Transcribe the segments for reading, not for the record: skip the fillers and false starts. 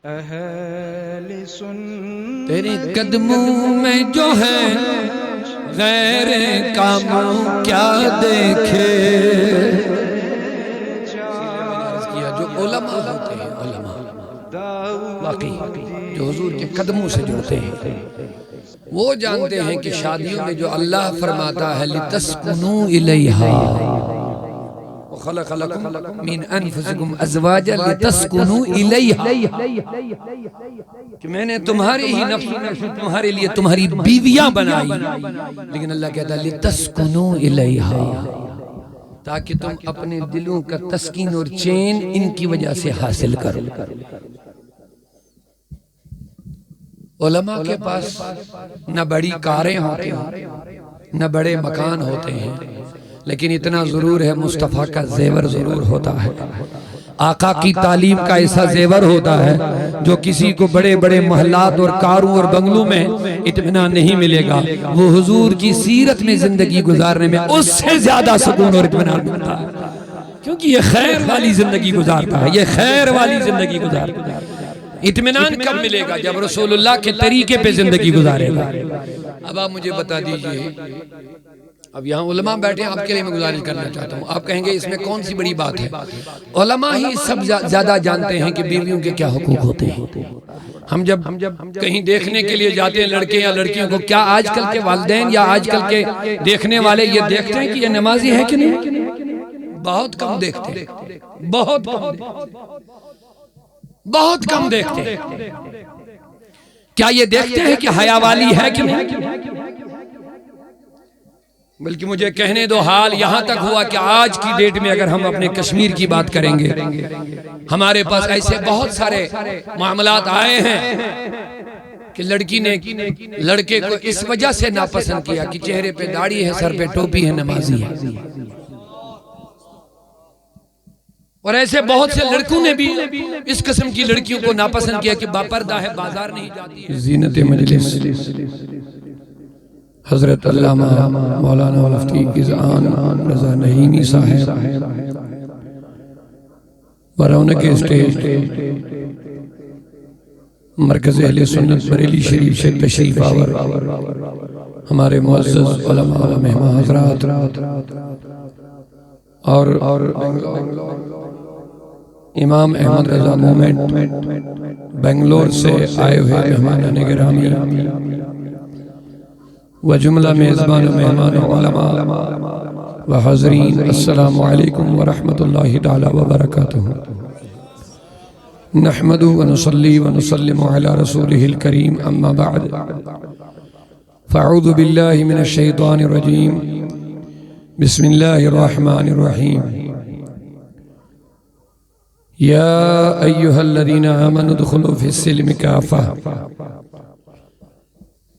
तेरे कदमों में जो है गैर काम क्या देखे। किया जो उलमा होते हैं, उलमा वाकई जो हुजूर के कदमों से जुड़ते हैं वो जानते हैं कि शादियों में जो अल्लाह फरमाता है लितस्कुनू इलैहा मिन अनफुसिकुम अज़वाजन लितस्कुनू इलैहा, कि मैंने तुम्हारे ही नफ्स में से तुम्हारे लिए तुम्हारी बीवियां बनाई, लेकिन अल्लाह कहता है लितस्कुनू इलैहा, ताकि तुम अपने दिलों का तस्कीन और चैन इनकी वजह से हासिल करो। उलमा के पास न बड़ी कारें होती हैं न बड़े मकान होते हैं, लेकिन इतना जरूर है मुस्तफ़ा का जेवर जरूर होता है। आका की तालीम का ऐसा जेवर होता है जो किसी को बड़े बड़े महलात और कारों और बंगलों में इत्मीनान नहीं मिलेगा, वो हुजूर की सीरत में जिंदगी गुजारने में उससे ज्यादा सुकून और इत्मीनान मिलता है, क्योंकि ये खैर वाली जिंदगी गुजारता है, ये खैर वाली जिंदगी गुजारता है। इत्मीनान कब मिलेगा? जब रसूलुल्लाह के तरीके पे जिंदगी गुजारेगा। अब आप मुझे बता दीजिए, अब यहाँ उलमा बैठे, आपके लिए मैं गुजारिश करना चाहता हूँ। आप कहेंगे इसमें कौन सी बड़ी बात है? उलमा ही सब ज्यादा जानते हैं कि बीवियों के क्या हुकूक होते हैं। हम जब कहीं देखने के लिए जाते हैं लड़के या लड़कियों को, क्या आजकल के वालिदैन या आजकल के देखने वाले ये देखते हैं कि ये नमाजी है कि नहीं? बहुत कम देखते हैं, बहुत कम देखते हैं। क्या ये देखते हैं कि हया वाली है कि नहीं? बल्कि मुझे कहने दो, हाल यहां तक हुआ कि आज की डेट में अगर हम अपने कश्मीर की बात करेंगे, हमारे पास ऐसे बहुत सारे मामलात आए हैं कि लड़की ने लड़के को इस वजह से नापसंद किया कि चेहरे पे दाढ़ी है, सर पे टोपी है, नमाजी है। और ऐसे बहुत से लड़कों ने भी इस किस्म की लड़कियों को नापसंद किया कि बापर्दा है, बाजार नहीं जाती है। ज़ीनत मजलिस हजरत अल्लामा मौलाना मुफ्ती इज़ान रज़ा नईमी साहब बरौनक स्टेज मरकज़ अहले सुन्नत बरेली शरीफ से तशरीफ आवर हमारे मुअज़्ज़ज़ उलमा मेहमान हज़रात और इमाम अहमद रज़ा मूवमेंट बेंगलोर से आए हुए मेहमान गिरामी व जुमला मेज़बान मेहमान उलमा व हाज़रीन, अस्सलामु अलैकुम व रहमतुल्लाहि तआला व बरकातुहू। नहमदु व नुसल्ली व नुसल्लिमु अला रसूलिहिल करीम, अम्मा बअद, फ़अऊज़ु बिल्लाहि मिनश शैतानिर रजीम, बिस्मिल्लाहिर रहमानिर रहीम। या अय्युहल्लज़ीना आमनु उदखुलू फ़िस्सिल्मि काफ़ा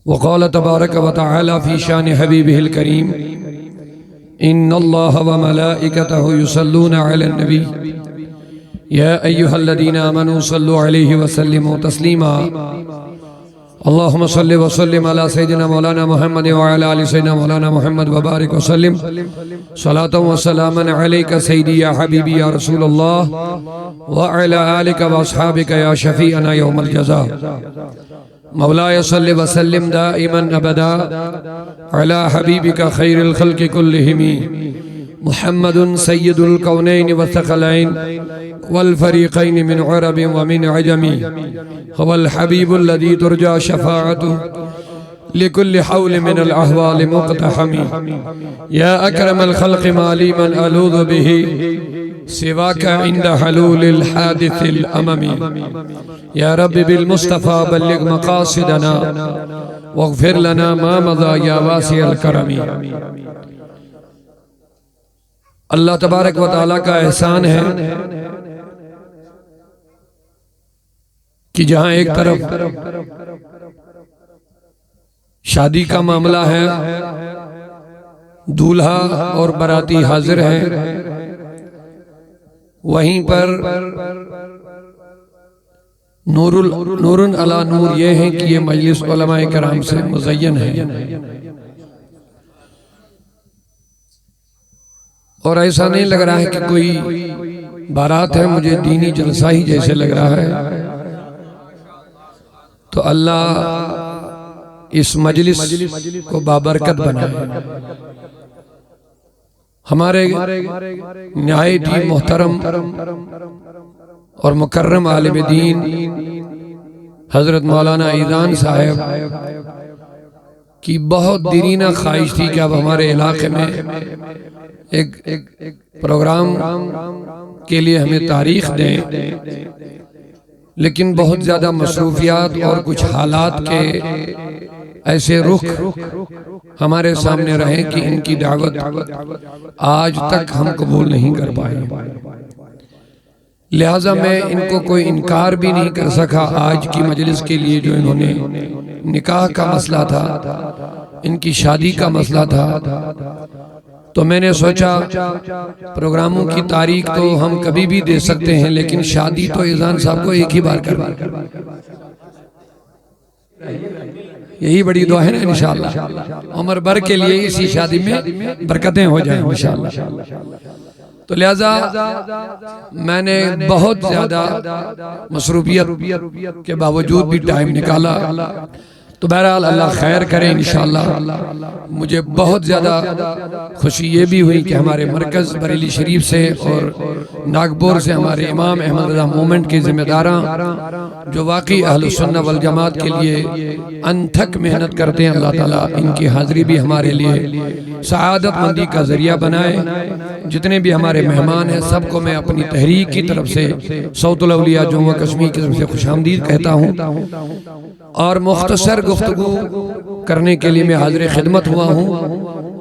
वक़ाल तबारक व तआला फ़ी शान हबीबिहिल करीम, इन्नल्लाह व मलाइकतहु युसल्लूना अलन नबी या अय्युहल्लज़ीना आमनू सल्लु अलैहि व सल्लिमू तस्लीमा। अल्लाहुम्मा सल्लि व सल्लिम अला सय्यिदिना मौलाना मुहम्मद व अला आलि सय्यिदिना मौलाना मुहम्मद व बारिक व सल्लिम सलातन व सलामन अलैका सय्यिदी या हबीबी या रसूलल्लाह व अला आलिका व अस्हाबिका या शफीअना यौमल जज़ा। मौलाया सल्लि व सल्लिम दाइमन अबदा अला हबीबिका खैरिल खल्क़ि कुल्लिहिम मुहम्मदुन सय्यिदुल कौनैन व थक़लैन वल फ़रीक़ैन मिन अरबिन व मिन अजमी हुवल हबीबुल लज़ी तुरजा शफ़ाअतुहु लिकुल्लि हौल मिनल अहवाल मुक़तहमी। या अकरमल खल्क़ि माली मन अलूज़ु बिही सिवाका इंद हलूलिल हादिसिल अममी। या रब्बि बिल मुस्तफ़ा बल्लिग मक़ासिदना वग़फ़िर लना मा मज़ा या वासिअल करमी। अल्लाह तबारक व तआला का एहसान है कि जहां एक तरफ शादी का मामला है, दूल्हा और बाराती हाजिर हैं, वहीं पर नूरुन अला नूर ये है कि ये मजलिस उलमाए कराम से मुज़य्यन है। और ऐसा नहीं लग रहा है कि कोई बारात है, मुझे दीनी जलसा ही जैसे लग रहा है। तो अल्लाह इस मजलिस को बाबरकत बनाए। हमारे निहायत ही मोहतरम और मुकर्रम आलिम दीन हजरत मौलाना ईजान साहब की बहुत दीरीना ख्वाहिश थी कि अब हमारे इलाके में एक प्रोग्राम के लिए हमें तारीख दें, लेकिन बहुत ज़्यादा मसरूफियात और कुछ हालात के ऐसे रुख हमारे सामने रहे कि इनकी दावत आज तक हम कबूल नहीं कर पाए। लिहाजा मैं इनको कोई इनकार भी नहीं कर सका। आज की मजलिस के लिए जो इन्होंने निकाह का मसला था, इनकी शादी का मसला था, तो मैंने सोचा प्रोग्रामों की तारीख तो हम कभी भी दे सकते हैं, लेकिन शादी तो ईजान साहब को एक ही बार करना। यही बड़ी दुआ है ना, इंशाअल्लाह उम्र भर के लिए इसी शादी में बरकतें हो जाएं इंशाअल्लाह। तो लिहाजा मैंने बहुत ज्यादा मसरूफियत के बावजूद भी टाइम निकाला। तो बहरहाल अल्लाह खैर करे इंशाअल्लाह। मुझे बहुत ज़्यादा खुशी ये भी हुई कि हमारे मरकज़ बरेली शरीफ से और नागपुर से हमारे इमाम अहमद रज़ा मूवमेंट के ज़िम्मेदारां जो वाकई अहले सुन्नत वल जमात के लिए अनथक मेहनत करते हैं, अल्लाह ताला इनकी हाज़िरी भी हमारे लिए सआदत मंदी का ज़रिया बनाए। जितने भी हमारे मेहमान हैं सबको मैं अपनी तहरीक की तरफ से सऊतुल औलिया जम्मू कश्मीर की तरफ से खुशामदीद कहता हूँ और मुख्तसर गुफ्तगू करने के लिए मैं हाज़िर खिदमत हुआ हूँ।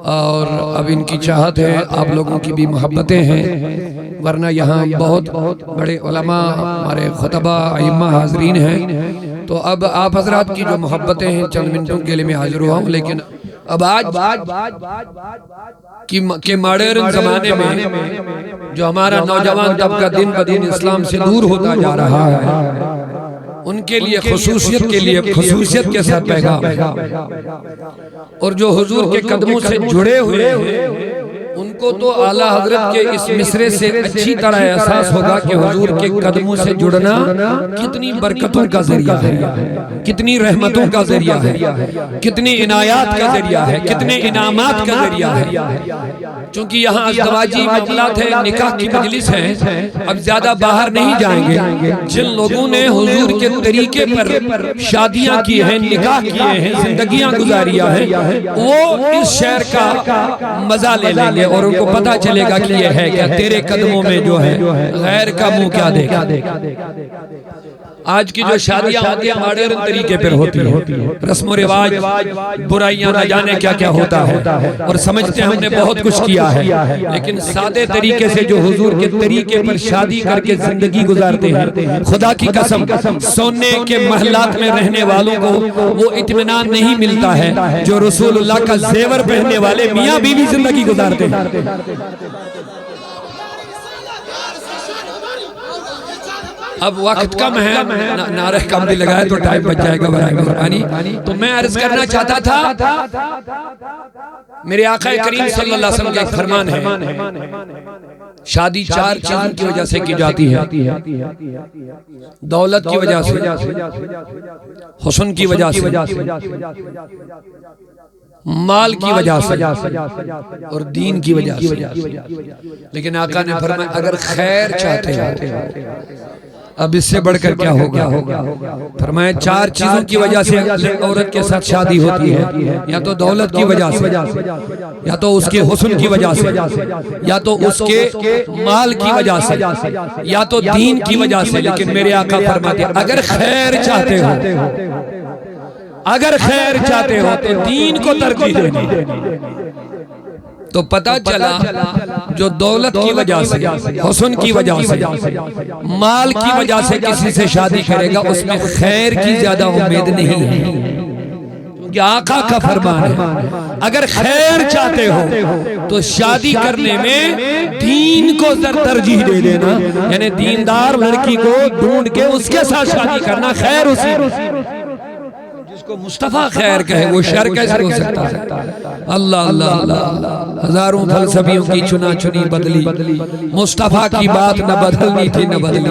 और अब इनकी चाहत है, आप लोगों की भी मोहब्बतें हैं, वरना यहाँ बहुत बड़े उलमा हमारे खुतबा अइम्मा हाज़रीन हैं। तो अब आप हजरात की जो मोहब्बतें हैं चंद मिनटों के लिए मैं हाजिर हुआ हूँ। लेकिन अब आज के मॉडर्न जमाने में जो हमारा नौजवान तबका दिन ब दिन इस्लाम से दूर होता जा रहा है, उनके लिए खुसूसियत के साथ पैगाम और जो हुजूर के कदमों से जुड़े हुए हैं उनको तो आला हजरत के इस मिसरे से अच्छी तरह एहसास होगा कि हुजूर के कदमों से जुड़ना कितनी बरकतों का जरिया है, कितनी रहमतों का जरिया है, कितनी इनायात का जरिया है, कितने इनामात का जरिया है। क्योंकि यहाँ अज़दवाजी मामलात है, निकाह की मजलिस है, अब ज्यादा बाहर नहीं जाएंगे। जिन लोगों ने हुजूर के तरीके पर शादियां की हैं, निकाह किए हैं, जिंदगियां गुजारिया है, वो इस शहर का मजा ले लेंगे और उनको पता चलेगा कि ये है क्या, तेरे कदमों में जो है गैर का मुंह क्या देगा। आज की जो शादियां होती है मॉडर्न तरीके पर होती है, रस्म रिवाज, बुराइयां न जाने क्या क्या होता है, और समझते हैं हमने बहुत कुछ किया है, लेकिन सादे तरीके से जो हुजूर के तरीके पर शादी करके जिंदगी गुजारते हैं, खुदा की कसम सोने के महलात में रहने वालों को वो इत्मीनान नहीं मिलता है जो रसूलुल्लाह का जेवर पहनने वाले मियां बीवी जिंदगी गुजारते हैं। अब वक्त कम है, नारे कम भी लगाए तो टाइम बच जाएगा बराए मेहरबानी। तो मैं अर्ज करना चाहता था, मेरे आका करीम सल्लल्लाहु अलैहि वसल्लम का एक फरमान है, शादी चार चीजों की वजह से की जाती है, दौलत की वजह से, हुस्न की वजह से, माल की वजह से और दीन की वजह से। लेकिन आका ने फरमाया अगर खैर चाहते हो अब इससे बढ़कर क्या होगा। फरमाया चार चीजों की वजह से औरत के साथ शादी होती है, या तो दौलत की वजह से, या तो उसके हुस्न की वजह से, या तो उसके माल की वजह से, या तो दीन की वजह से। लेकिन मेरे आका फरमाते अगर खैर चाहते हो, अगर खैर चाहते हो तो दीन को तरजीह देनी। तो पता चला जो दौलत की वजह से, हुस्न की वजह से, माल की वजह से किसी से शादी करेगा उसमें खैर की ज्यादा उम्मीद नहीं है। आका का फरमान है अगर खैर चाहते हो तो शादी करने में दीन को तरजीह दे देना, यानी दीनदार लड़की को ढूंढ के उसके साथ शादी करना, खैर उसी जिसको मुस्तफा खैर कहे वो शर कैसे हो सकता है? अल्लाह अल्लाह अल्लाह। हजारों फलसफियों की चुना चुनी बदली, मुस्तफा की बात न बदलनी थी न बदली।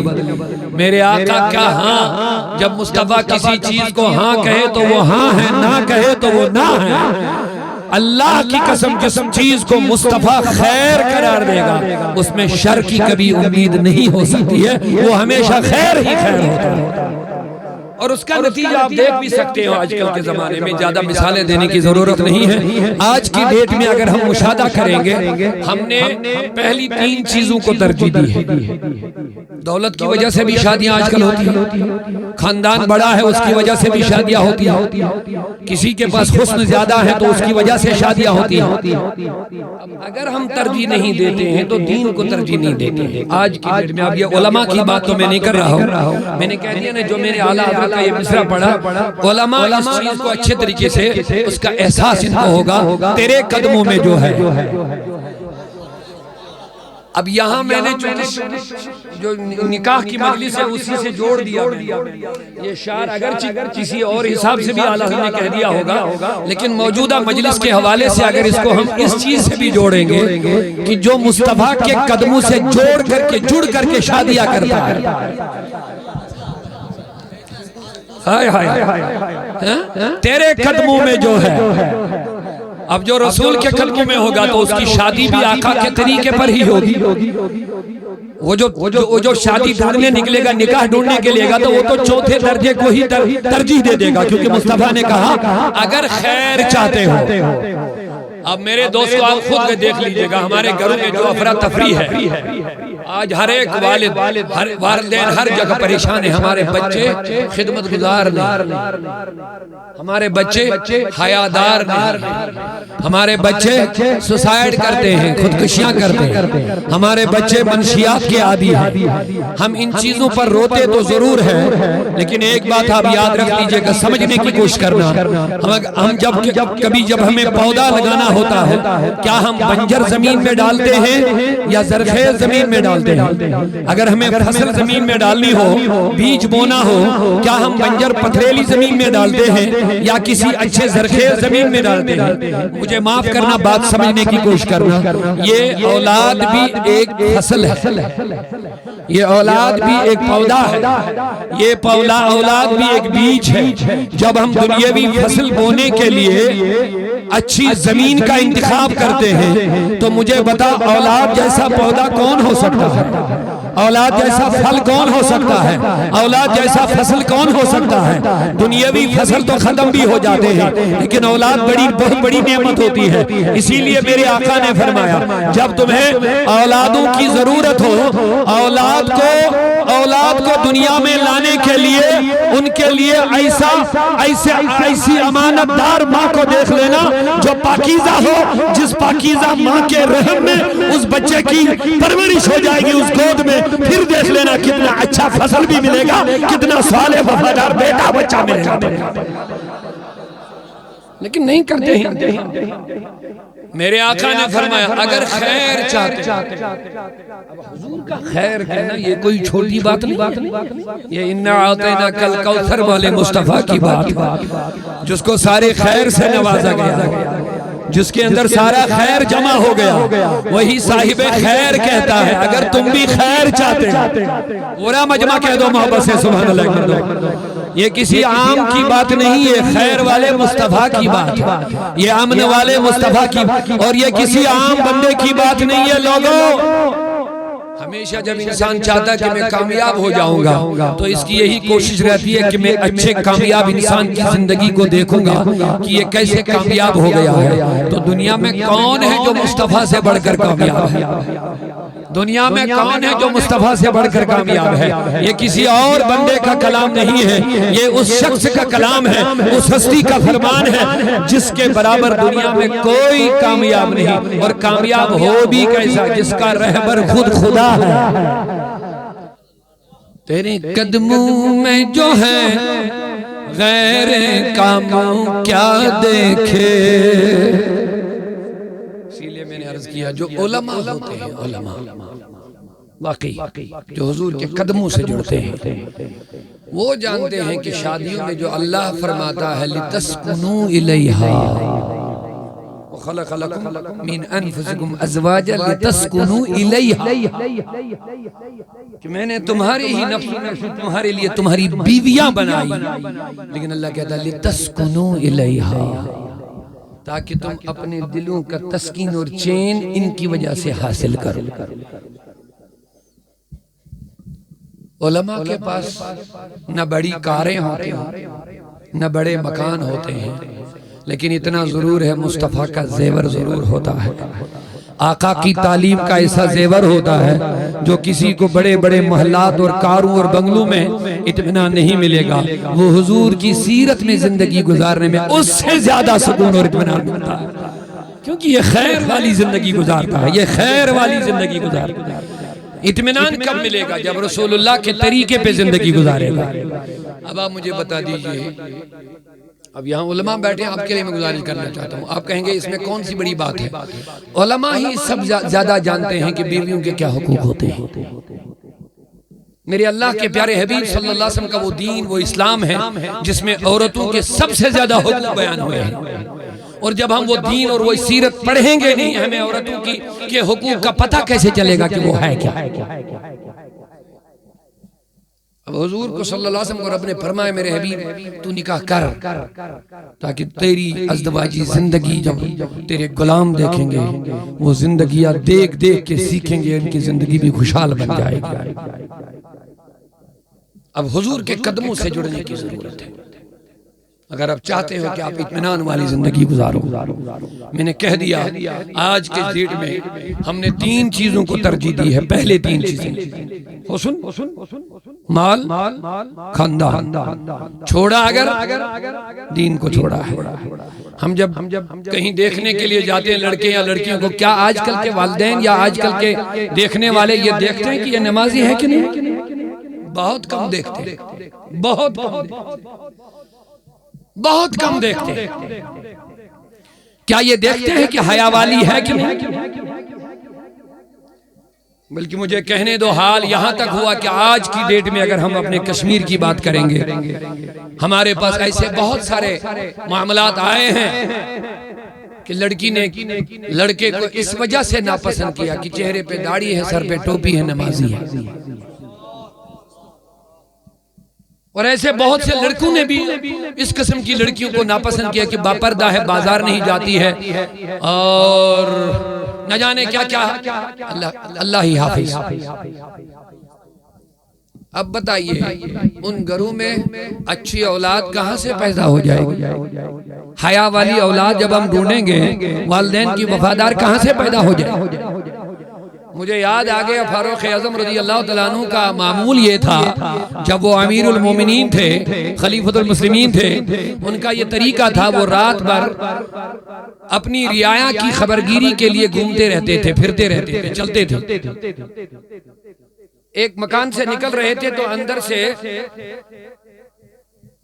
मेरे आका का हाँ, जब मुस्तफा किसी चीज को हाँ कहे तो वो हाँ है, ना कहे तो वो ना है। अल्लाह की कसम जिस चीज को मुस्तफा खैर करार देगा उसमें शर की कभी उम्मीद नहीं हो सकती है, वो हमेशा खैर ही खैर होता है। और उसका नतीजा आप देख भी सकते हो आजकल के जमाने में, ज्यादा मिसालें देने की जरूरत नहीं है। आज की डेट में अगर हम मुशाहदा करेंगे, हमने पहली 3 चीजों को तरजीह दी है। दौलत की वजह से भी शादियां आजकल होती हैं, खानदान बड़ा है उसकी वजह से भी शादियां होती हैं, किसी के पास हुस्न ज्यादा है तो उसकी वजह से शादियां होती हैं। अगर हम तरजीह नहीं देते हैं तो दीन को तरजीह नहीं देते हैं आज की डेट में। अब ये उलमा की बात तो मैं नहीं कर रहा हूँ, मैंने कह दिया ना, जो मेरे आला हज़रत का ये मिसरा पढ़ा, उलमा इस चीज को अच्छे तरीके से उसका एहसास इनको होगा, तेरे कदमों में जो है। अब यहाँ मैंने जो निकाह की मजलिस है उसी से जोड़ दिया। ये शार अगर किसी और हिसाब से भी आला ने कह दिया होगा, लेकिन मौजूदा मजलिस के हवाले से अगर इसको हम इस चीज से भी जोड़ेंगे कि जो मुस्तफा के कदमों से जुड़ करके शादियां करता है, हाय हाय तेरे कदमों में जो है। अब जो रसूल के कदमों में होगा तो उसकी शादी भी आका के तरीके पर ही होगी। वो जो शादी ढूंढने निकलेगा, निकाह ढूंढने के लिए तो वो तो चौथे दर्जे को ही तरजीह दे देगा, क्योंकि मुस्तफा ने कहा अगर खैर चाहते हो। अब मेरे दोस्तों आप खुद देख लीजिएगा, हमारे घरों में जो अफरा तफरी है आज, हर एक वालिदैन हर जगह परेशान है। हमारे बच्चे खिदमत गुजार नहीं, हमारे बच्चे हयादार नहीं, हमारे बच्चे सुसाइड करते हैं, खुदकुशियां करते हैं, हमारे बच्चे मनशियात के आदी हैं। हम इन चीजों पर रोते तो जरूर है, लेकिन एक बात आप याद रख लीजिएगा, समझने की कोशिश करना। हम जब हमें पौधा लगाना होता है, क्या हम बंजर जमीन में डालते हैं या जरखेज जमीन में डालते हैं? अगर हमें फसल जमीन में डालनी हो, बीज बोना हो, क्या हम बंजर पथरेली जमीन में डालते हैं या किसी अच्छे जरखेज जमीन में डालते हैं? मुझे माफ करना, बात समझने की कोशिश करना। ये औलाद भी एक फसल है, ये औलाद भी एक पौधा है, ये औलाद भी एक बीज है। जब हम दुनियावी फसल बोने के लिए अच्छी जमीन का इंतखाब करते हैं तो मुझे बता, औलाद जैसा पौधा कौन हो सकता है? औलाद जैसा फल कौन हो सकता है? औलाद जैसा फसल कौन हो सकता है? दुनियावी फसल तो खत्म भी हो जाते हैं, लेकिन औलाद बहुत बड़ी नेमत होती है। इसीलिए मेरे आका ने फरमाया, जब तुम्हें औलादों की जरूरत हो, औलाद को दुनिया में लाने के लिए उनके लिए ऐसी अमानतदार माँ को देख लेना जो पाकीज़ा हो, जिस पाकीज़ा माँ के रहम में उस बच्चे की परवरिश हो जाएगी उस गोद में। फिर देख लेना कितना अच्छा फसल भी मिलेगा, कितना साले वफादार बेटा बच्चा मिलेगा। लेकिन नहीं करते हैं। मेरे आका ने फरमाया अगर खैर चाहते, हुजूर का खैर कहना ये कोई छोटी बात नहीं, ये इन्ना आतैना कल कौसर वाले मुस्तफा की बात, जिसको सारे खैर से नवाजा गया, जिसके अंदर सारा खैर जमा हो गया, वही साहिबे खैर कहता है अगर तुम भी खैर चाहते, पूरा मजमा कह दो मोहब्बत से सुभान अल्लाह। ये किसी आम की बात नहीं है, खैर वाले मुस्तफा की बात, ये अमन वाले मुस्तफा की, और ये किसी आम बंदे की बात नहीं है। लोगों, हमेशा जब इंसान चाहता है कि मैं कामयाब हो जाऊंगा तो इसकी यही कोशिश रहती है कि मैं अच्छे कामयाब इंसान की जिंदगी को देखूंगा कि ये कैसे कामयाब हो गया है। तो दुनिया में कौन है जो मुस्तफा से बढ़कर कामयाब है? दुनिया में कौन है जो मुस्तफा से बढ़कर कामयाब है? ये किसी और बंदे का कलाम नहीं है, ये उस शख्स का कलाम है, उस हस्ती का फरमान है जिसके बराबर दुनिया में कोई कामयाब नहीं। और कामयाब हो भी कैसा, जिसका रहबर खुद खुदा है। तेरे कदमों में जो है गैर कामों क्या देखे। इसीलिए मैंने अर्ज किया जो उलमा होते हैं, उलमा वाकई जो हुजूर के कदमों से जुड़ते हैं वो जानते हैं कि शादियों में जो अल्लाह फरमाता है लितस्कुनू इलैहा खलक़लकुम मिन अनफुसिकुम अज़वाजन लितस्कुनू इलैहा, कि मैंने तुम्हारे ही नफ्स में तुम्हारे लिए तुम्हारी बीवियां बनाई, लेकिन अल्लाह कहता है लितस्कुनू इलैहा, ताकि तुम अपने दिलों का तस्कीन और चैन इनकी वजह से हासिल करो। उलमा के पास न बड़ी कारें होती हैं न बड़े मकान होते हैं, लेकिन इतना जरूर है मुस्तफ़ा का जेवर जरूर होता है, आका की तालीम का ऐसा जेवर होता है जो किसी को बड़े बड़े महलात और कारों और बंगलों में इत्मीनान नहीं मिलेगा, वो हुजूर की सीरत में जिंदगी गुजारने में उससे ज्यादा सुकून और इत्मीनान मिलता है, क्योंकि ये खैर वाली जिंदगी गुजारता है, ये खैर वाली जिंदगी गुजारता है। इत्मीनान कब मिलेगा? जब रसूलुल्लाह के तरीके पे जिंदगी गुजारेगा। अब आप मुझे बता दीजिए, अब यहाँ उलमा बैठे, आपके लिए मैं गुजारिश करना चाहता हूँ, आप कहेंगे इसमें कौन सी बड़ी बात है? उलमा ही सब ज्यादा जानते हैं कि बीवियों के क्या हुकूक होते हैं। मेरे अल्लाह के प्यारे हबीब सल्लल्लाहु अलैहि वसल्लम का वो दीन, वो इस्लाम है जिसमें औरतों के सबसे ज्यादा हुकूक बयान हुए हैं, और जब हम वो दीन और वो सीरत पढ़ेंगे नहीं, हमें औरतों की के हुकूक का पता कैसे चलेगा कि वो है क्या? अब हुजूर को सल्लल्लाहु अलैहि वसल्लम को रब ने फरमाया, मेरे हबीब तू निकाह कर, ताकि तेरी अज़दवाजी जिंदगी जब तेरे गुलाम देखेंगे, वो जिंदगी देख देख के सीखेंगे, उनकी जिंदगी भी खुशहाल बन जाएगी। अब हुजूर के कदमों से जुड़ने की जरूरत है। अगर आप चाहते हो कि आप इत्मीनान वाली जिंदगी गुजारो, मैंने कह दिया आज के डेट में हमने 3 चीजों को तरजीह दी है। पहले 3 चीजें हुस्न, माल, खानदान। छोड़ा अगर दीन को छोड़ा है। हम जब कहीं देखने के लिए जाते हैं लड़के या लड़कियों को, क्या आजकल के वालिदैन या आजकल के देखने वाले ये देखते हैं कि ये नमाजी है कि नहीं? बहुत कम देखते हैं, बहुत कम देखते हैं। क्या ये देखते हैं कि हया वाली है कि नहीं? बल्कि मुझे कहने दो, हाल यहां तक हुआ कि आज की डेट में अगर हम अपने कश्मीर की बात करेंगे, हमारे पास ऐसे बहुत सारे मामलात आए हैं कि लड़की ने लड़के को इस वजह से नापसंद किया कि चेहरे पे दाढ़ी है, सर पे टोपी है, नमाजी है। और ऐसे बहुत से लड़कों ने भी इस किस्म की लड़कियों को नापसंद किया कि बापर्दा है, बाजार नहीं जाती है, और न जाने क्या क्या। अल्लाह ही हाफिज। अब बताइए, उन घरों में अच्छी औलाद कहां से पैदा हो जाएगी? हया वाली औलाद जब हम ढूंढेंगे, वालिदैन की वफादार कहां से पैदा हो जाए? मुझे याद आ गया फारूक आज़म रज़ी अल्लाह तआला अन्हु का मामूल ये था, जब वो अमीरुल मोमिनीन थे, खलीफतुल मुस्लिमीन थे, उनका ये तरीका था, वो रात भर अपनी रियाया की खबरगिरी के लिए घूमते रहते थे, फिरते रहते थे, चलते थे। एक मकान से निकल रहे थे तो अंदर से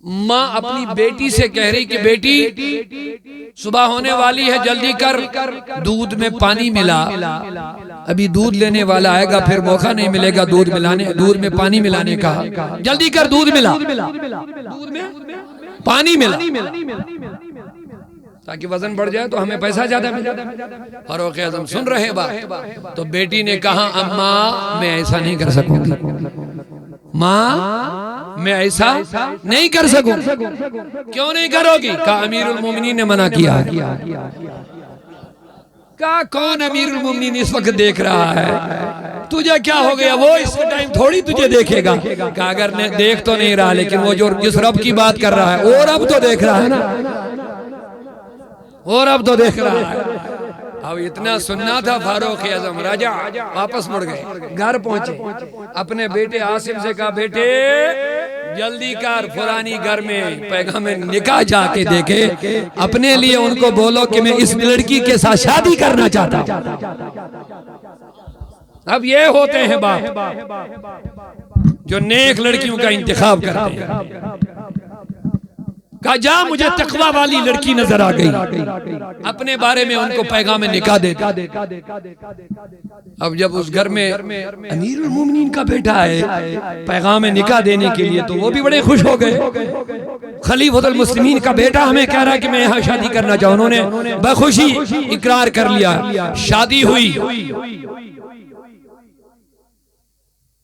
माँ अपनी बेटी से कह रही कि बेटी सुबह होने वाली है, जल्दी कर, दूध में पानी मिला, अभी दूध लेने वाला आएगा, फिर मौका नहीं मिलेगा दूध में पानी मिलाने का, जल्दी कर, दूध मिला, दूध में पानी मिला, ताकि वजन बढ़ जाए तो हमें पैसा ज्यादा मिले। फारूक आज़म सुन रहे बात, तो बेटी ने कहा, अम्मा मैं ऐसा नहीं कर सकूंगी, माँ मैं ऐसा नहीं कर सकूं। क्यों नहीं करोगी? कहा अमीरुल मोमिनीन ने मना किया। कहा कौन अमीरुल मोमिनीन इस वक्त देख रहा है, तुझे क्या हो गया? वो इस टाइम थोड़ी तुझे देखेगा। कहा अगर देख तो नहीं रहा, लेकिन वो जो जिस रब की बात कर रहा है वो रब तो देख रहा है ना, वो रब तो देख रहा है। अब इतना सुनना था फारूक आज़म राजा वापस मुड़ गए, घर पहुंचे, अपने बेटे आसिम से कहा, बेटे जल्दी कर, फलानी घर में पैगाम निकाह जाके देखे, अपने लिए उनको बोलो कि मैं इस लड़की के साथ शादी करना चाहता हूं। अब ये होते हैं बाप जो नेक लड़कियों का इंतखाब करते हैं। कहा जा मुझे तकवा वाली लड़की नजर आ गई, अपने बारे में उनको पैगाम निकाह दे। अब जब उस घर में अमीरुल मोमिनीन का बेटा है पैगाम निकाह देने के लिए, तो वो भी बड़े खुश हो गए। खलीफतुल मुस्लिमीन का बेटा हमें कह रहा है कि मैं यहाँ शादी करना चाहूँ। उन्होंने बखुशी इकरार कर लिया, शादी हुई।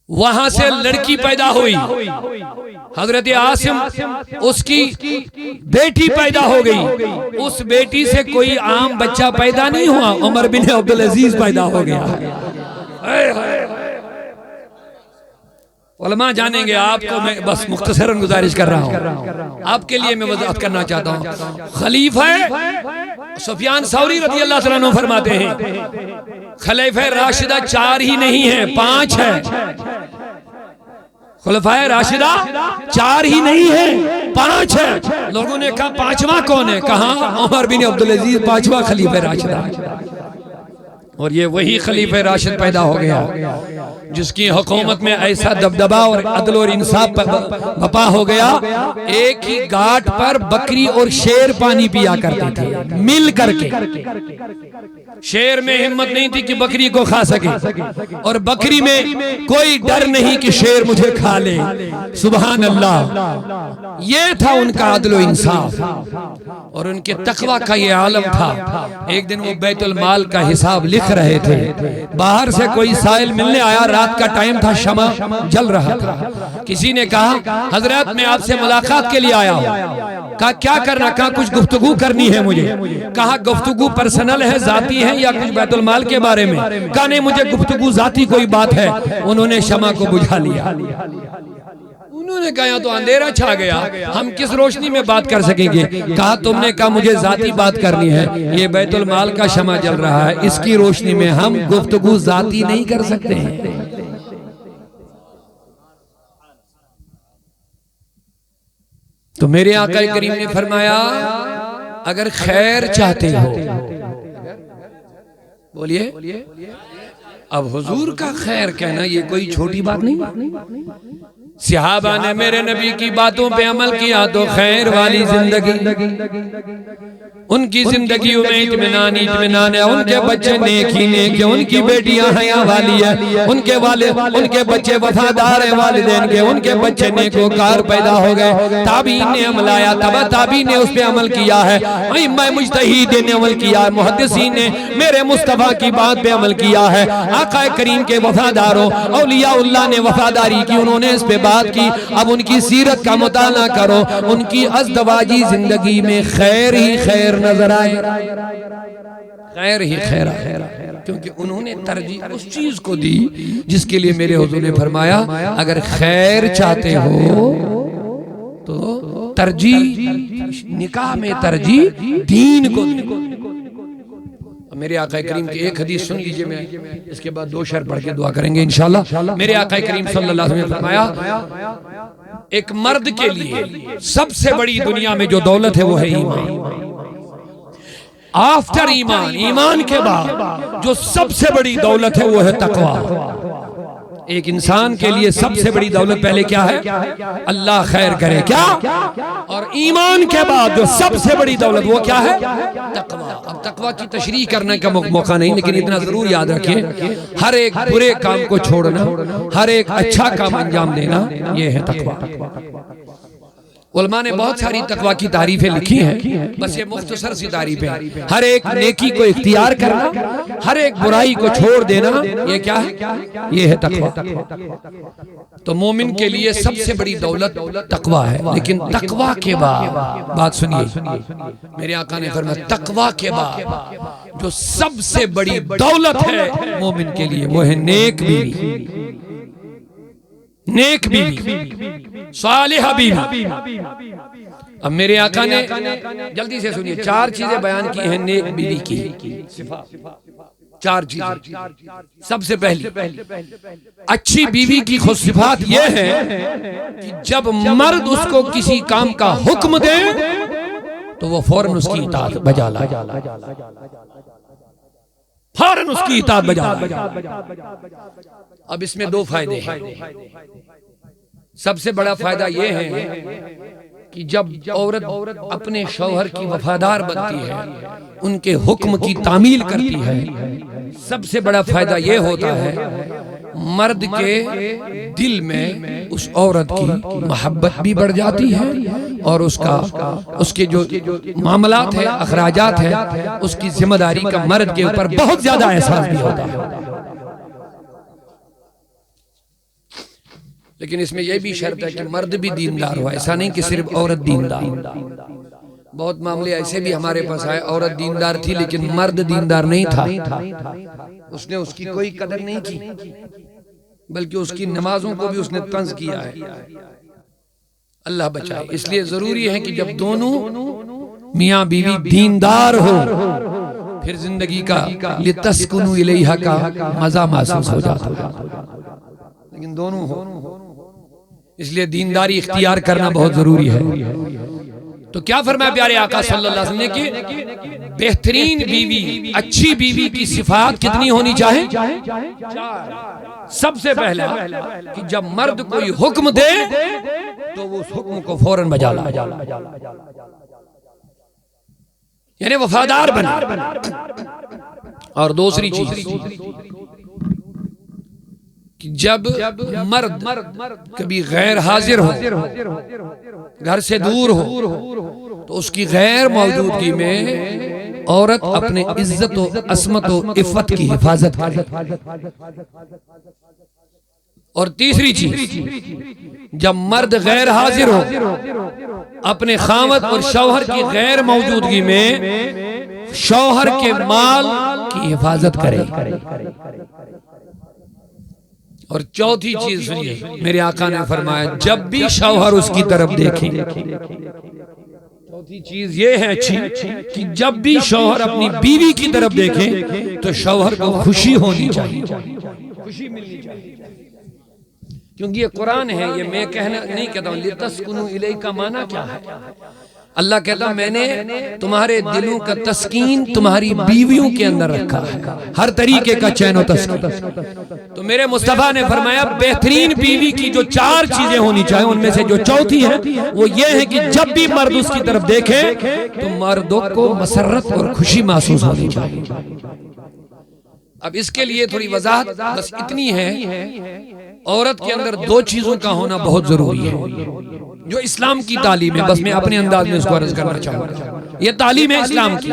वहां से लड़की पैदा हुई, हजरत आसिम उसकी बेटी पैदा हो गई। उस बेटी से कोई आम बच्चा पैदा नहीं हुआ, उमर बिन अब्दुल अजीज पैदा हो गया। उलमा जानेंगे, आपको मैं बस मुख्तसरन गुजारिश कर रहा हूँ, आपके लिए मैं वजाहत करना चाहता हूँ। खलीफा सुफियान सौरी रज़ी अल्लाह तआला अन्हु फरमाते हैं खलीफा राशिदा 4 ही नहीं है, 5 है। खुलफाए राशिदा 4 ही नहीं है, 5 है। लोगों ने कहा 5वां कौन है? कहा उमर बिन अब्दुल अजीज 5वां खलीफा राशिदा। और ये वही खलीफा राशिद पैदा हो गया जिसकी हुकूमत में ऐसा दबदबा और अदल और इंसाफ बपा हो गया। एक ही घाट पर बकरी और शेर पानी पिया करते थे मिल करके। शेर में हिम्मत नहीं थी कि बकरी को खा सके, और बकरी में कोई डर नहीं कि शेर मुझे खा ले। सुभान अल्लाह, ये था उनका अदल और इंसाफ और उनके तकवा का ये आलम था। एक दिन वो बैतुल माल का हिसाब लिख रहे थे, बाहर से कोई साइल मिलने आया, रात का टाइम था, शमा जल रहा था। किसी ने कहा हजरत मैं आपसे मुलाकात के लिए आया हूँ। कहा क्या करना? कहा कुछ गुफ्तगू करनी है मुझे। कहा गुफ्तगू पर्सनल है, जाती है या कुछ बैतुल माल के बारे में? कहा नहीं मुझे गुफ्तगू जाती कोई बात है। उन्होंने शमा को बुझा लिया। उन्होंने कहा तो अंधेरा छा गया, हम किस रोशनी में बात कर सकेंगे? कहा तुमने कहा मुझे जाती बात करनी है, ये बैतुल माल का शमा जल रहा है, इसकी रोशनी में हम गुफ्तगू जाती नहीं कर सकते हैं। तो मेरे आका करीम ने फरमाया अगर खैर चाहते हो, बोलिए, अब हुजूर का खैर कहना ये कोई छोटी बात नहीं। सहाबा ने मेरे नबी की बातों पे अमल किया तो खैर वाली जिंदगी, उनकी जिंदगी में इत्मीनान है, उनके बच्चे नेक ही नेक है, उनकी बेटियां हया वाली है, उनके बच्चे वफादार है वालिदैन के, उनके बच्चे नेकोकार पैदा हो गए। ताबीन ने अमल आया, ताबीन ने उस पे अमल किया है, इमाम मुज्तहिद ने अमल किया है, मुहद्दिसीन ने मेरे मुस्तफा की बात पे अमल किया है। आका करीम के वफादारों औलियाउल्लाह ने वफादारी की, उन्होंने इस पे बात की। अब उनकी सीरत का मुताला करो, उनकी अज़दवाजी जिंदगी में खैर ही खैर नजर आए, खैर ही खैर, क्योंकि उन्होंने तरजीह उस चीज को दी जिसके लिए मेरे हुजूर ने फरमाया अगर खैर चाहते हो तो तरजीह निकाह में तरजीह दीन को। मेरे आका करीम की एक हदीस सुन लीजिए, मैं इसके बाद 2 शेर पढ़ के दुआ करेंगे इंशाल्लाह। मेरे आका करीम सल्लल्लाहु अलैहि वसल्लम ने फरमाया एक मर्द के लिए सबसे बड़ी दुनिया में जो दौलत है वो है ईमान। आफ्टर ईमान, ईमान के बाद जो सबसे बड़ी दौलत है वो है तकवा। एक इंसान के लिए सबसे बड़ी दौलत पहले क्या है? अल्लाह खैर करे क्या? और ईमान के बाद जो सबसे बड़ी दौलत वो क्या है? तकवा। अब तकवा की तशरीह करने का मौका नहीं, लेकिन इतना जरूर याद रखिए हर एक बुरे काम को छोड़ना, हर एक अच्छा काम अंजाम देना, ये है तकवा। उलमा ने बहुत सारी तकवा की तारीफें लिखी हैं, बस ये मुख्तसर सी तारीफें हैं। हर एक नेकी को इख्तियार करना, हर एक बुराई को छोड़ देना, ये क्या है? ये है तकवा। तो मोमिन के लिए सबसे बड़ी दौलत तकवा है। लेकिन तकवा के बाद बात सुनिए, मेरे आका ने फरमाया तकवा के बाद जो सबसे बड़ी दौलत है मोमिन के लिए वो है नेक बीवी, नेक बीवी, सालिहा बीवी। अब मेरे आका ने जल्दी से सुनिए 4 चीजें बयान की हैं नेक बीवी की, 4 चीजें। सबसे पहली अच्छी बीवी की खुशसिफात यह है कि जब मर्द उसको किसी काम का हुक्म दे तो वो फौरन उसकी इताअत बजा लाए, फौरन उसकी इताअत बजा लाए। अब इसमें 2 फायदे हैं। सबसे बड़ा फायदा यह है कि जब औरत अपने शौहर की वफादार बनती है, उनके हुक्म की तामील करती है, सबसे बड़ा फायदा ये होता है मर्द के दिल में उस औरत की मोहब्बत भी बढ़ जाती है और उसके जो मामलात है, अखराजात है, उसकी जिम्मेदारी का मर्द के ऊपर बहुत ज्यादा एहसास भी होता है। लेकिन इसमें यह भी शर्त है कि मर्द भी दीनदार हो, ऐसा नहीं कि सिर्फ औरत दीनदार। बहुत मामले ऐसे भी हमारे पास आए, औरत दीनदार थी लेकिन मर्द दीनदार नहीं था, उसने उसकी कोई कदर नहीं की, बल्कि उसकी नमाजों को भी उसने तंज किया है। अल्लाह बचाए। इसलिए जरूरी है कि जब दोनों मियाँ बीवी दीनदार हो, फिर जिंदगी का लितस्कुनु इलैहा का मजा महसूस हो जाता है, लेकिन दोनों हो। इसलिए दीनदारी इख्तियार करना बहुत जरूरी है। तो क्या फरमाया प्यारे आका सल्लल्लाहु अलैहि वसल्लम ने कि बेहतरीन बीवी, अच्छी बीवी की सिफात कितनी होनी चाहिए? सबसे पहला कि जब मर्द कोई हुक्म दे तो वो उस हुक्म को फौरन बजा ला, यानी वफादार बना। और दूसरी चीज कि जब मर्द कभी गैर हाजिर हो, घर से दूर हो, तो उसकी गैर मौजूदगी में औरत अपने इज्जत व अस्मत व इफ़्फ़त की हिफाजत करे। और तीसरी चीज, जब मर्द गैर हाजिर हो, अपने खामद और शौहर की गैर मौजूदगी में शौहर के माल की हिफाजत करे। और चौथी चीज सुनिए, मेरे आका ने फरमाया जब भी शौहर उसकी तरफ देखे, चौथी चीज ये है अच्छी कि जब भी शौहर अपनी बीवी की तरफ देखे तो शौहर को खुशी होनी चाहिए, खुशी मिलनी चाहिए। क्योंकि ये कुरान है, ये मैं कहना नहीं कहता हूं। लितस्कुनु इलैहा का माना क्या है? अल्लाह कहता मैंने तुम्हारे दिलों का तस्कीन तुम्हारी बीवियों के अंदर रखा है, हर तरीके का चैन और तस्कीन। तो मेरे मुस्तफा ने फरमाया बेहतरीन बीवी की जो चार चीजें होनी चाहिए, उनमें से जो चौथी है वो ये है कि जब भी मर्द उसकी तरफ देखे तो मर्दों को मसरत और खुशी महसूस होनी चाहिए। अब इसके लिए थोड़ी वजाहत बस इतनी है, औरत के अंदर दो चीजों का होना बहुत जरूरी है जो इस्लाम की तालीम है। बस मैं अपने अंदाज में इसको अर्ज करना चाहूंगा, ये तालीम है इस्लाम की।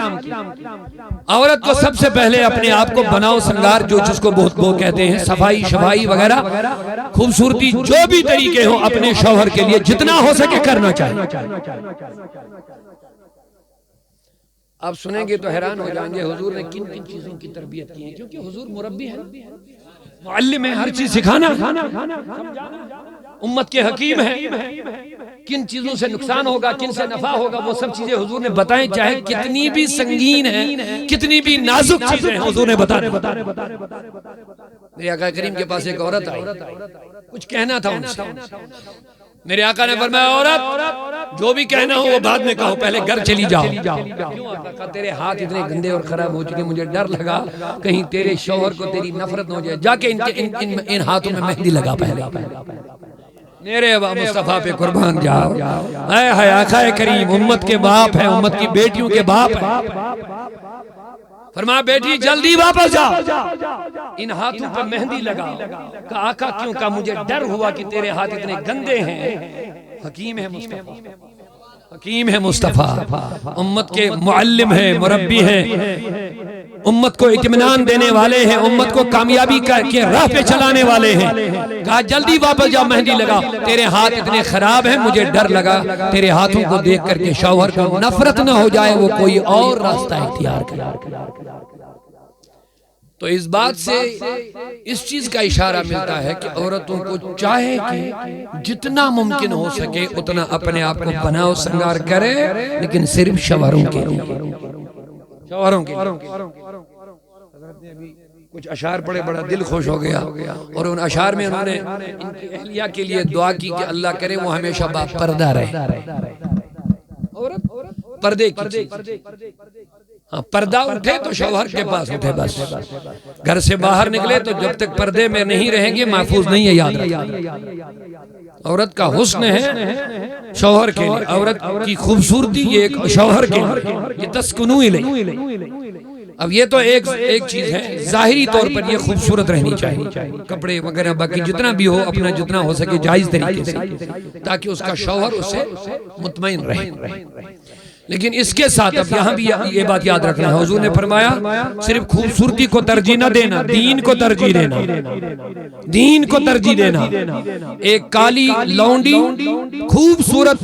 औरत को सबसे पहले अपने आप को बनाओ श्रृंगार, जो जिसको बहुत वो कहते हैं सफाई शफाई वगैरह, खूबसूरती जो भी तरीके हो अपने शौहर के लिए जितना हो सके करना चाहिए। आप सुनेंगे तो हैरान हो जाएंगे हुजूर ने किन किन चीजों की तरबियत की है, क्योंकि हुजूर मुरब्बी है, मुअल्लिम है, हर चीज सिखाना, उम्मत के हकीम है। किन चीजों से नुकसान होगा, किन से नफा होगा, वो सब चीजें हुजूर ने बताएं, चाहे कितनी भी संगीन है, कितनी भी नाजुक चीजें हैं, हुजूर ने बताने। मेरे आका करीम के पास एक औरत आई, कुछ कहना था उनसे। मेरे आका ने फरमाया औरत जो भी कहना हो वो बाद में कहो, पहले घर चली जाओ। क्यों आका? तेरे हाथ इतने गंदे और खराब हो चुके, मुझे डर लगा कहीं तेरे शौहर को तेरी नफरत न हो जाए, जाके इन हाथों में मेहंदी लगा पहले। मेरे मुस्तफा पे कुर्बान जाओ। है आका करीम उम्मत के बाप है, उम्मत की बेटियों के बाप है। फरमाया बेटी जल्दी वापस जाओ, इन हाथों पर मेहंदी लगाओ। कहा आका क्यों? कहा मुझे डर हुआ कि तेरे हाथ इतने गंदे हैं। हकीम है मुस्तफा, हकीम है मुस्तफा, उम्मत के मुअल्लिम है, मुरब्बी है, उम्मत को इत्मीनान देने वाले हैं, उम्मत को कामयाबी के राह पे चलाने वाले हैं। कहा जल्दी वापस जाओ, मेहंदी लगाओ, तेरे हाथ इतने खराब हैं, मुझे डर लगा तेरे हाथों को देख करके शौहर को नफरत न हो जाए, वो कोई और रास्ता इख्तियार करे। तो इस बात से इस चीज का इशारा मिलता है कि औरतों को चाहे कि जितना मुमकिन हो सके उतना अपने आप को बनाओ श्रृंगार करे, लेकिन सिर्फ शौहरों के लिए, शौहरों के कुछ अशार पढ़े, बड़ा दिल खुश हो गया। और उन अशार में उन्होंने इनकी अहलिया के लिए दुआ की कि अल्लाह करे वो हमेशा बापर्दा रहे। औरत पर्दे की, हाँ पर्दा उठे तो शौहर के पास उठे, बस घर से बाहर निकले तो जब तक पर्दे में नहीं रहेंगे महफूज नहीं है, याद रखिए। औरत का हुस्न है शौहर के लिए, औरत की खूबसूरती ये एक शौहर के लिए, ये तस्कुनू इलैहि। अब ये तो एक चीज है, जाहिरी तौर पर ये खूबसूरत रहनी चाहिए, कपड़े वगैरह बाकी जितना भी हो अपना जितना हो सके जायज तरीके से, ताकि उसका शौहर उससे मुतमईन रहे। लेकिन इसके साथ अब यहाँ भी ये बात याद रखना है, हुजूर ने फरमाया सिर्फ खूबसूरती को तरजीह न देना, दीन को तरजीह देना, दीन को तरजीह देना। एक काली लौंडी खूबसूरत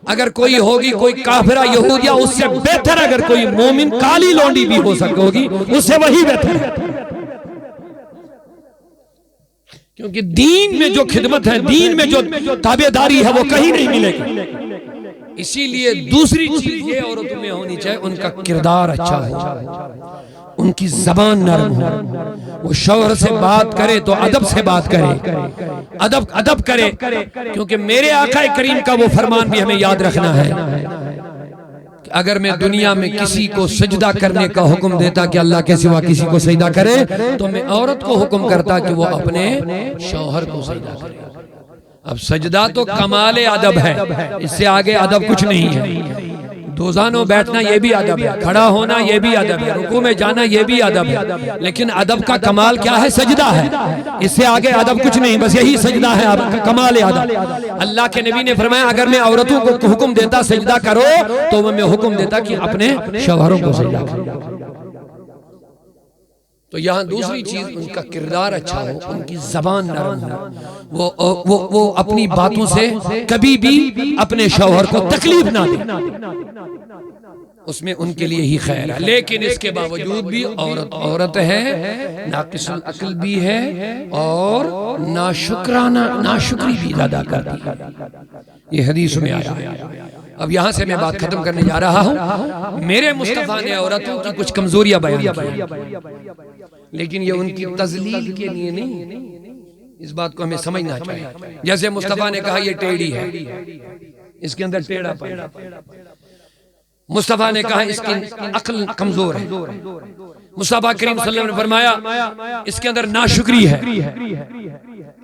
अगर कोई होगी, कोई काफिरा यहूदिया, उससे बेहतर अगर कोई मोमिन काली लौंडी भी हो सकेगी उससे वही बेहतर है, क्योंकि दीन में जो खिदमत है, दीन में जो ताबेदारी है वो कहीं नहीं मिलेगी। इसीलिए दूसरी चीज ये औरतों में होनी चाहिए, उनका किरदार अच्छा हो, उनकी जबान नरम हो, वो शौहर से बात करे तो अदब से बात करे, अदब करे, क्योंकि मेरे आका करीम का वो फरमान भी हमें याद रखना है कि अगर मैं दुनिया में किसी को सजदा करने का हुक्म देता कि अल्लाह के सिवा किसी को सजदा करे, तो मैं औरत को हुक्म करता कि वो अपने शौहर को सजदा करे। अब सजदा तो कमाल अदब है, इससे आगे अदब कुछ नहीं है। दोजानों बैठना ये भी अदब है, खड़ा होना ये भी अदब है, रुकू में जाना ये भी अदब है, लेकिन अदब का कमाल क्या है? सजदा है। इससे आगे अदब कुछ नहीं, बस यही सजदा है कमाल अदब। अल्लाह के नबी ने फरमाया अगर मैं औरतों को हुक्म देता सजदा करो, तो मैं हुक्म देता कि अपने शौहरों को सजदा करो। तो यहाँ दूसरी चीज उनका किरदार अच्छा हो, उनकी जबान नरम हो, वो अपनी बातों से कभी भी अपने शौहर को तकलीफ ना दे, उसमें उनके लिए ही खैर है। लेकिन इसके बावजूद भी औरत है, नाकिसुल अक्ल भी है और नाशुक्री भी ज्यादा करती है, ये हदीस में आया है। अब यहाँ से मैं बात खत्म करने जा रहा हूँ। मेरे मुस्तफा ने औरतों की कुछ कमजोरियां बयान की, लेकिन ये उनकी तजलील के लिए नहीं, इस बात को हमें समझना चाहिए। जैसे मुस्तफा ने कहा ये टेढ़ी है, इसके अंदर टेढ़ापन है। मुस्तफा ने कहा इसकी अक्ल कमजोर है। मुस्तफा करीम सल्लल्लाहु अलैहि वसल्लम ने फरमाया इसके अंदर नाशुक्री है।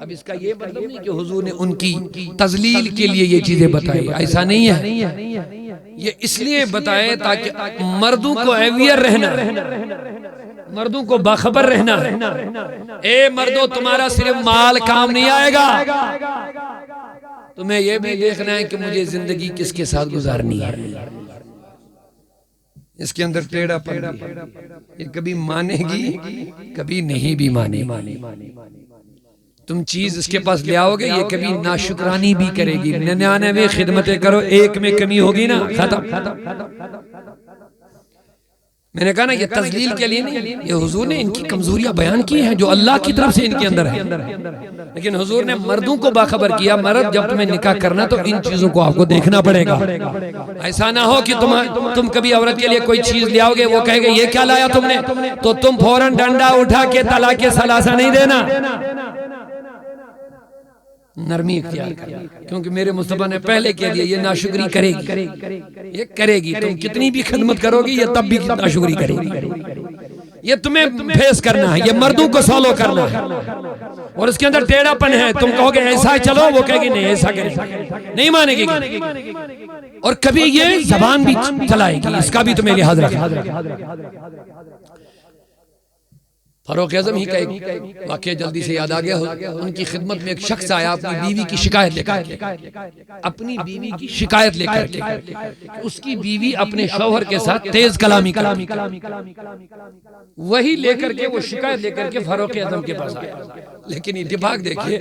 अब इसका ये मतलब नहीं कि हुजूर ने उनकी तजलील के लिए ये चीजें बताई, ऐसा नहीं है। ये इसलिए बताए ताकि मर्दों को अवेयर रहना, मर्दों को बाखबर रहना। ए मर्दों, तुम्हारा सिर्फ माल काम नहीं आएगा, तुम्हें यह भी देखना है कि मुझे जिंदगी किसके साथ गुजारनी है। इसके अंदर टेढ़ापन है, ये कभी मानेगी कभी नहीं भी मानेगी। तुम चीज इसके पास ले आओगे, ये कभी नाशुक्रानी भी करेगी। 99 खिदमतें करो, एक में कमी होगी ना, खत्म। मैंने कहा ना ये तजलील के लिए नहीं, ये हुजूर ने इनकी कमजोरियां बयान की हैं जो अल्लाह की तरफ से इनके अंदर है। लेकिन हुजूर ने मर्दों को बाखबर किया, मर्द जब तुम्हें निकाह करना तो इन चीजों को आपको देखना पड़ेगा। ऐसा ना हो कि तुम कभी औरत के लिए कोई चीज ले आओगे, वो कहेगा ये क्या लाया तुमने, तो तुम फौरन डंडा उठा के तलाक के सलासा नहीं देना, नरमी इख्तियार करना। क्योंकि मेरे मुस्तफा ने पहले कह दिया ये नाशुक्री करेगी, ये करेगी। तुम कितनी भी खिदमत करोगी ये तब भी नाशुक्री करेगी। ये तुम्हें फेस करना है, ये मर्दों को फॉलो करना है। और इसके अंदर टेढ़ापन है, तुम कहोगे ऐसा चलो, वो कहेगी नहीं ऐसा करेगी, नहीं मानेगी। और कभी ये जबान भी चलाएगी, इसका भी तुम्हें लिहाज रखना। फारूक आज़म ही का एक वाक़या जल्दी से याद आ गया। उनकी खिदमत में एक शख्स आया अपनी बीवी की शिकायत लेकर के, अपनी बीवी की शिकायत लेकर के, उसकी बीवी अपने शौहर के साथ तेज कलामी वही लेकर के, वो शिकायत लेकर के फारूक आज़म के पास आया। लेकिन इत्तेफाक देखिए,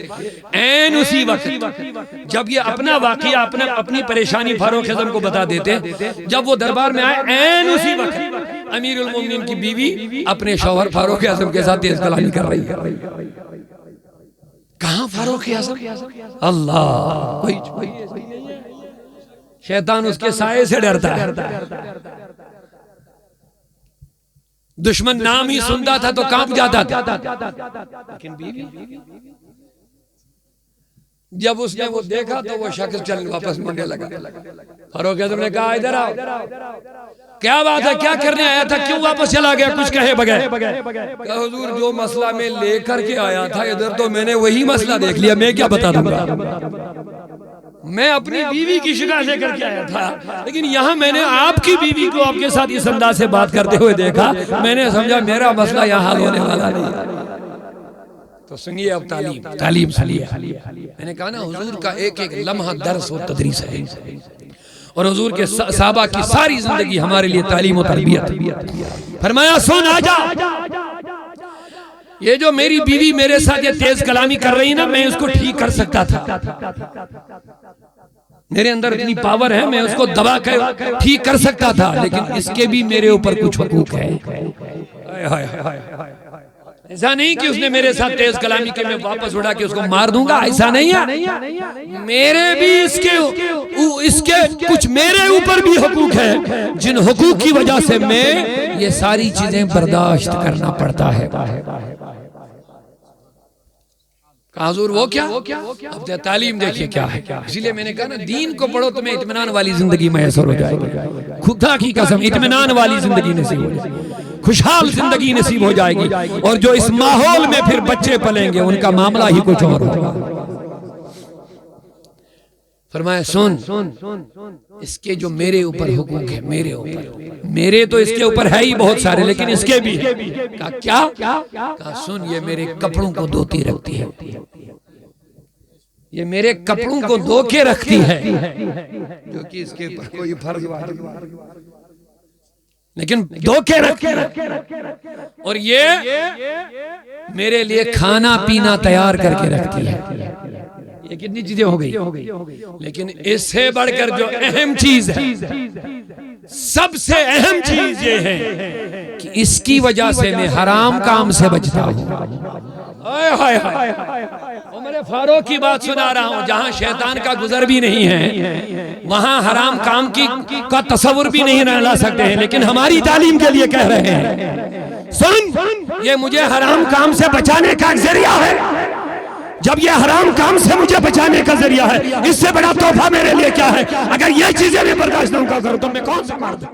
ऐन उसी वक्त जब ये अपना वाक़या अपनी परेशानी फारूक आज़म को बता देते, जब वो दरबार में आए, ऐन उसी वक्त अमीरुल मोमिनीन की बीवी अपने शौहर फारूक आज़म के साथ तेज कलामी कर रही है। कहां फारूक आज़म? अल्लाह, शैतान उसके साये से डरता है। दुश्मन नाम ही सुनता था तो कांप जाता था, लेकिन बीवी, जब उसने वो देखा तो वो शख्स चल वापस मुड़ने लगा। फारूक आज़म ने कहा इधर आओ। क्या बात है, क्या करने आया था, क्यों वापस चला गया कुछ कहे बगैर? कहा हुजूर जो मसला मैं लेकर के आया था इधर तो मैंने वही मसला देख लिया, मैं क्या बता दूंगा। मैं अपनी बीवी की शिकायत लेकर के आया था, लेकिन यहाँ मैंने आपकी बीवी को आपके साथ इस अंदाज से बात करते हुए देखा, मैंने समझा मेरा मसला यहाँ हल होने वाला नहीं। तो सुनिए अब तालीम सुनिए। मैंने कहा ना हुजूर का एक एक लम्हा दर्स और तदरीस है, और हुजूर के साहबा की सारी जिंदगी हमारे लिए तालीम और तरबियत। फरमाया सुन आजा, ये जो मेरी बीवी मेरे साथ ये तेज कलामी कर रही ना, मैं उसको ठीक कर सकता था, मेरे अंदर इतनी पावर है, मैं उसको दबा कर ठीक कर सकता था, लेकिन इसके भी मेरे ऊपर कुछ हुकूक है। ऐसा नहीं कि उसने मेरे साथ तेज कलामी के मैं वापस उड़ा के उसको मार दूंगा, ऐसा नहीं है। मेरे भी इसके कुछ मेरे ऊपर भी हुकूक है, जिन हुकूक की वजह से मैं ये सारी चीजें बर्दाश्त करना पड़ता है। हुजूर वो क्या? अब तालीम देखिए क्या है। इसीलिए मैंने कहा ना दीन को पढ़ो तुम्हें इत्मीनान वाली जिंदगी मैसर हो जाएगी, खुदा की कसम इत्मीनान वाली जिंदगी नसीब हो जाएगी, खुशहाल जिंदगी नसीब हो जाएगी। और जो इस माहौल में फिर बच्चे पलेंगे उनका मामला ही कुछ और होगा। फरमाया सुन, इसके जो मेरे ऊपर हुकूक है, मेरे तो इसके ऊपर है ही बहुत सारे, लेकिन इसके भी है। क्या? सुन, ये मेरे कपड़ों को धोती रखती है, ये मेरे कपड़ों को धो के रखती है, जो कि इसके ऊपर कोई फर्ज लेकिन धो के रखती है। और ये मेरे लिए खाना पीना तैयार करके रखती है। ये कितनी चीजें हो गई, लेकिन इससे बढ़कर जो अहम चीज है, सबसे अहम चीज ये है कि इसकी वजह से मैं हराम काम से बचता हूँ। उमर फारूक की बात सुना रहा हूँ, जहाँ शैतान का गुजर भी नहीं है वहाँ हराम काम का तस्वुर भी नहीं ला सकते हैं, लेकिन हमारी तालीम के लिए कह रहे हैं सुन, ये मुझे हराम काम से बचाने का जरिया है। जब ये हराम काम से मुझे बचाने का जरिया है, इससे बड़ा तोहफा मेरे लिए क्या है? अगर ये चीजें मैं बर्दाश्त नहीं करूं तो मैं कौन सा मर्द